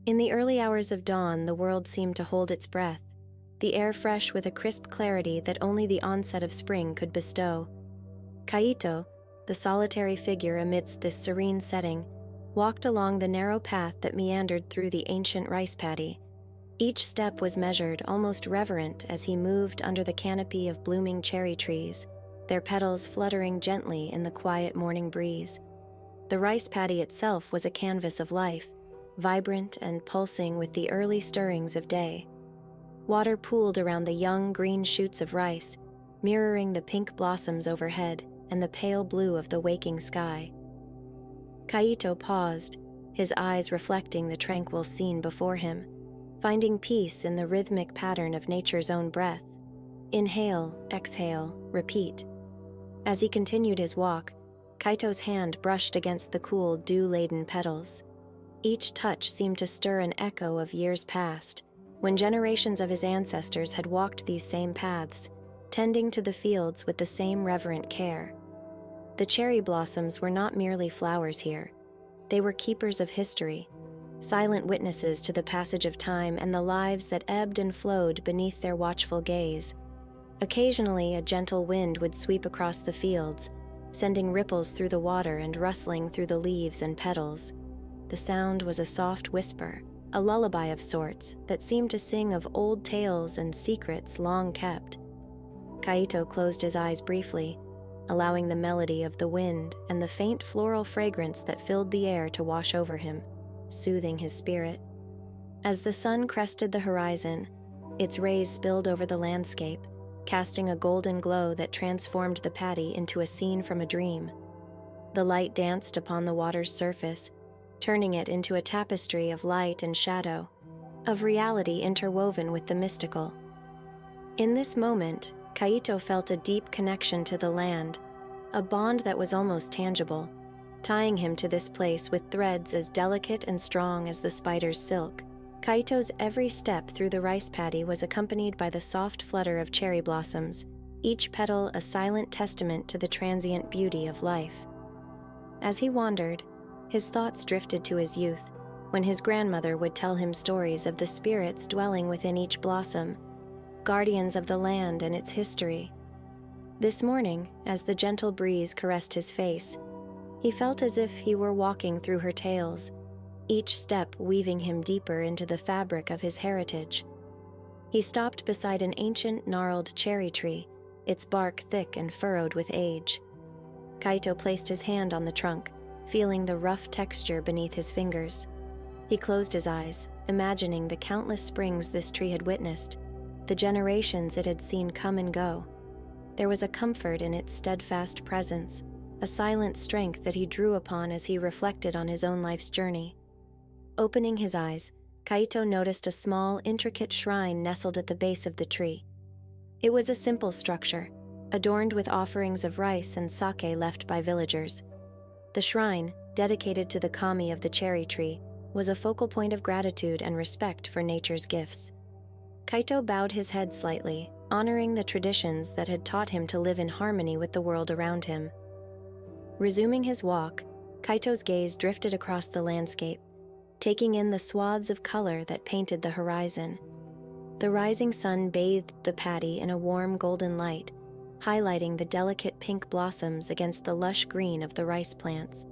In the early hours of dawn, the world seemed to hold its breath, the air fresh with a crisp clarity that only the onset of spring could bestow. Kaito, the solitary figure amidst this serene setting, walked along the narrow path that meandered through the ancient rice paddy. Each step was measured, almost reverent, as he moved under the canopy of blooming cherry trees, their petals fluttering gently in the quiet morning breeze. The rice paddy itself was a canvas of life, vibrant and pulsing with the early stirrings of day. Water pooled around the young green shoots of rice, mirroring the pink blossoms overhead and the pale blue of the waking sky. Kaito paused, his eyes reflecting the tranquil scene before him, finding peace in the rhythmic pattern of nature's own breath. Inhale, exhale, repeat. As he continued his walk, Kaito's hand brushed against the cool, dew-laden petals. Each touch seemed to stir an echo of years past, when generations of his ancestors had walked these same paths, tending to the fields with the same reverent care. The cherry blossoms were not merely flowers here. They were keepers of history, silent witnesses to the passage of time and the lives that ebbed and flowed beneath their watchful gaze. Occasionally, a gentle wind would sweep across the fields, sending ripples through the water and rustling through the leaves and petals. The sound was a soft whisper, a lullaby of sorts that seemed to sing of old tales and secrets long kept. Kaito closed his eyes briefly, allowing the melody of the wind and the faint floral fragrance that filled the air to wash over him, soothing his spirit. As the sun crested the horizon, its rays spilled over the landscape, casting a golden glow that transformed the paddy into a scene from a dream. The light danced upon the water's surface, turning it into a tapestry of light and shadow, of reality interwoven with the mystical. In this moment, Kaito felt a deep connection to the land, a bond that was almost tangible, tying him to this place with threads as delicate and strong as the spider's silk. Kaito's every step through the rice paddy was accompanied by the soft flutter of cherry blossoms, each petal a silent testament to the transient beauty of life. As he wandered, his thoughts drifted to his youth, when his grandmother would tell him stories of the spirits dwelling within each blossom, guardians of the land and its history. This morning, as the gentle breeze caressed his face, he felt as if he were walking through her tales, each step weaving him deeper into the fabric of his heritage. He stopped beside an ancient gnarled cherry tree, its bark thick and furrowed with age. Kaito placed his hand on the trunk, feeling the rough texture beneath his fingers. He closed his eyes, imagining the countless springs this tree had witnessed, the generations it had seen come and go. There was a comfort in its steadfast presence, a silent strength that he drew upon as he reflected on his own life's journey. Opening his eyes, Kaito noticed a small, intricate shrine nestled at the base of the tree. It was a simple structure, adorned with offerings of rice and sake left by villagers. The shrine, dedicated to the kami of the cherry tree, was a focal point of gratitude and respect for nature's gifts. Kaito bowed his head slightly, honoring the traditions that had taught him to live in harmony with the world around him. Resuming his walk, Kaito's gaze drifted across the landscape, taking in the swaths of color that painted the horizon. The rising sun bathed the paddy in a warm golden light, highlighting the delicate pink blossoms against the lush green of the rice plants.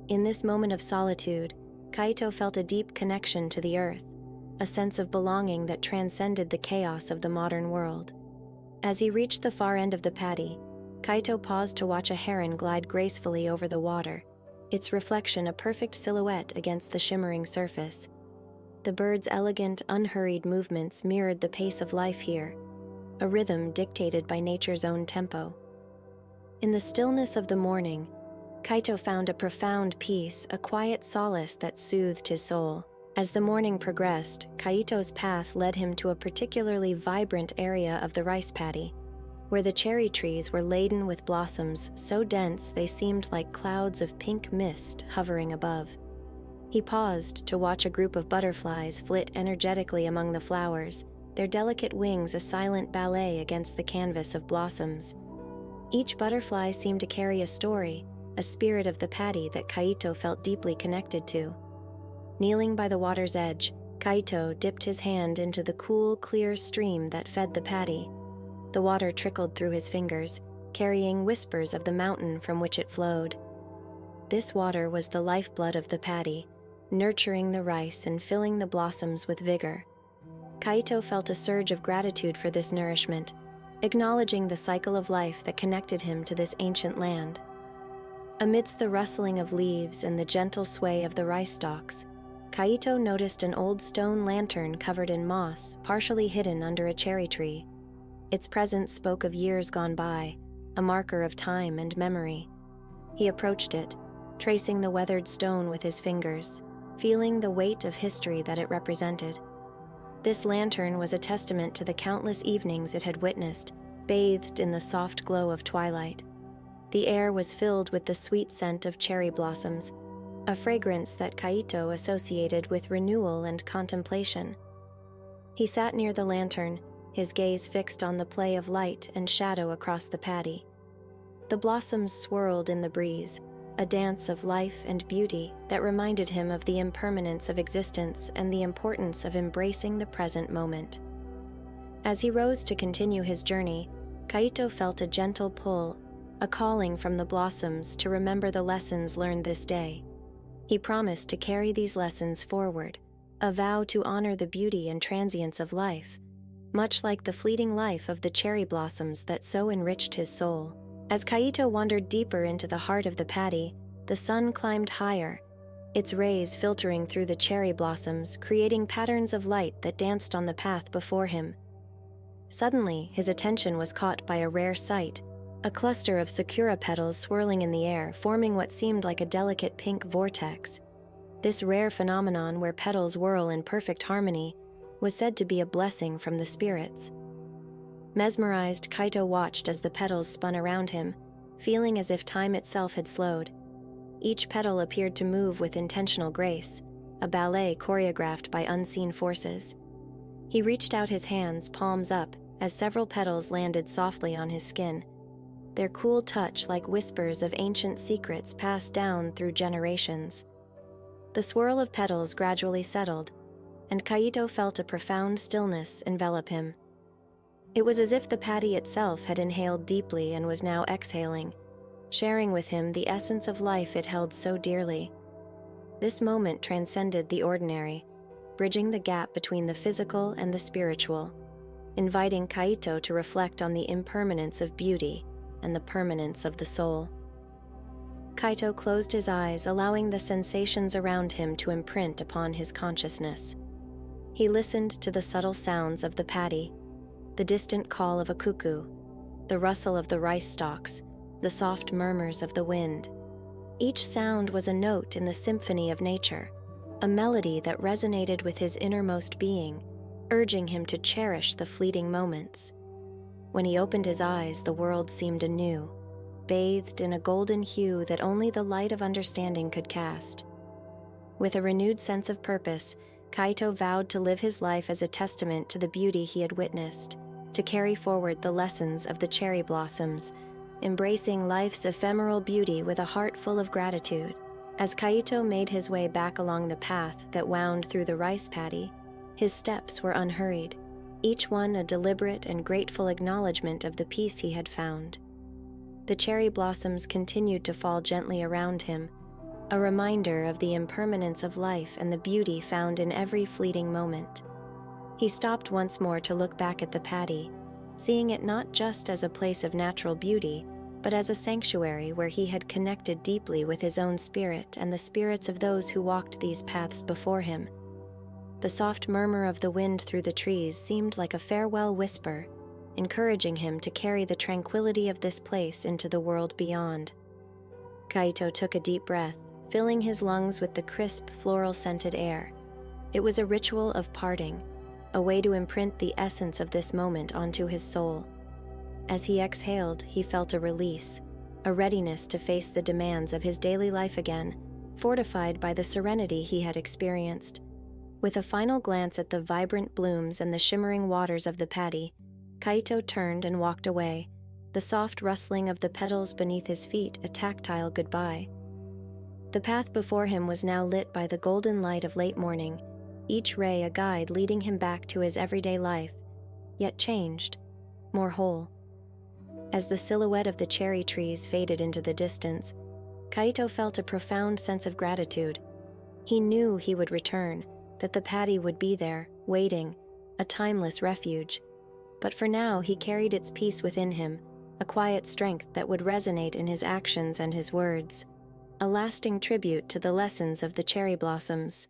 In this moment of solitude, Kaito felt a deep connection to the earth, a sense of belonging that transcended the chaos of the modern world. As he reached the far end of the paddy, Kaito paused to watch a heron glide gracefully over the water, its reflection a perfect silhouette against the shimmering surface. The bird's elegant, unhurried movements mirrored the pace of life here, a rhythm dictated by nature's own tempo. In the stillness of the morning, Kaito found a profound peace, a quiet solace that soothed his soul. As the morning progressed, Kaito's path led him to a particularly vibrant area of the rice paddy, where the cherry trees were laden with blossoms so dense they seemed like clouds of pink mist hovering above. He paused to watch a group of butterflies flit energetically among the flowers, their delicate wings a silent ballet against the canvas of blossoms. Each butterfly seemed to carry a story, a spirit of the paddy that Kaito felt deeply connected to. Kneeling by the water's edge, Kaito dipped his hand into the cool, clear stream that fed the paddy. The water trickled through his fingers, carrying whispers of the mountain from which it flowed. This water was the lifeblood of the paddy, nurturing the rice and filling the blossoms with vigor. Kaito felt a surge of gratitude for this nourishment, acknowledging the cycle of life that connected him to this ancient land. Amidst the rustling of leaves and the gentle sway of the rice stalks, Kaito noticed an old stone lantern covered in moss, partially hidden under a cherry tree. Its presence spoke of years gone by, a marker of time and memory. He approached it, tracing the weathered stone with his fingers, feeling the weight of history that it represented. This lantern was a testament to the countless evenings it had witnessed, bathed in the soft glow of twilight. The air was filled with the sweet scent of cherry blossoms, a fragrance that Kaito associated with renewal and contemplation. He sat near the lantern, his gaze fixed on the play of light and shadow across the paddy. The blossoms swirled in the breeze, a dance of life and beauty that reminded him of the impermanence of existence and the importance of embracing the present moment. As he rose to continue his journey, Kaito felt a gentle pull, a calling from the blossoms to remember the lessons learned this day. He promised to carry these lessons forward, a vow to honor the beauty and transience of life, much like the fleeting life of the cherry blossoms that so enriched his soul. As Kaito wandered deeper into the heart of the paddy, the sun climbed higher, its rays filtering through the cherry blossoms, creating patterns of light that danced on the path before him. Suddenly, his attention was caught by a rare sight, a cluster of sakura petals swirling in the air, forming what seemed like a delicate pink vortex. This rare phenomenon, where petals whirl in perfect harmony, was said to be a blessing from the spirits. Mesmerized, Kaito watched as the petals spun around him, feeling as if time itself had slowed. Each petal appeared to move with intentional grace, a ballet choreographed by unseen forces. He reached out his hands, palms up, as several petals landed softly on his skin, their cool touch like whispers of ancient secrets passed down through generations. The swirl of petals gradually settled, and Kaito felt a profound stillness envelop him. It was as if the paddy itself had inhaled deeply and was now exhaling, sharing with him the essence of life it held so dearly. This moment transcended the ordinary, bridging the gap between the physical and the spiritual, inviting Kaito to reflect on the impermanence of beauty and the permanence of the soul. Kaito closed his eyes, allowing the sensations around him to imprint upon his consciousness. He listened to the subtle sounds of the paddy, the distant call of a cuckoo, the rustle of the rice stalks, the soft murmurs of the wind. Each sound was a note in the symphony of nature, a melody that resonated with his innermost being, urging him to cherish the fleeting moments. When he opened his eyes, the world seemed anew, bathed in a golden hue that only the light of understanding could cast. With a renewed sense of purpose, Kaito vowed to live his life as a testament to the beauty he had witnessed, to carry forward the lessons of the cherry blossoms, embracing life's ephemeral beauty with a heart full of gratitude. As Kaito made his way back along the path that wound through the rice paddy, his steps were unhurried, each one a deliberate and grateful acknowledgement of the peace he had found. The cherry blossoms continued to fall gently around him, a reminder of the impermanence of life and the beauty found in every fleeting moment. He stopped once more to look back at the paddy, seeing it not just as a place of natural beauty, but as a sanctuary where he had connected deeply with his own spirit and the spirits of those who walked these paths before him. The soft murmur of the wind through the trees seemed like a farewell whisper, encouraging him to carry the tranquility of this place into the world beyond. Kaito took a deep breath, filling his lungs with the crisp, floral-scented air. It was a ritual of parting, a way to imprint the essence of this moment onto his soul. As he exhaled, he felt a release, a readiness to face the demands of his daily life again, fortified by the serenity he had experienced. With a final glance at the vibrant blooms and the shimmering waters of the paddy, Kaito turned and walked away, the soft rustling of the petals beneath his feet a tactile goodbye. The path before him was now lit by the golden light of late morning, each ray a guide leading him back to his everyday life, yet changed, more whole. As the silhouette of the cherry trees faded into the distance, Kaito felt a profound sense of gratitude. He knew he would return, that the paddy would be there, waiting, a timeless refuge. But for now he carried its peace within him, a quiet strength that would resonate in his actions and his words, a lasting tribute to the lessons of the cherry blossoms.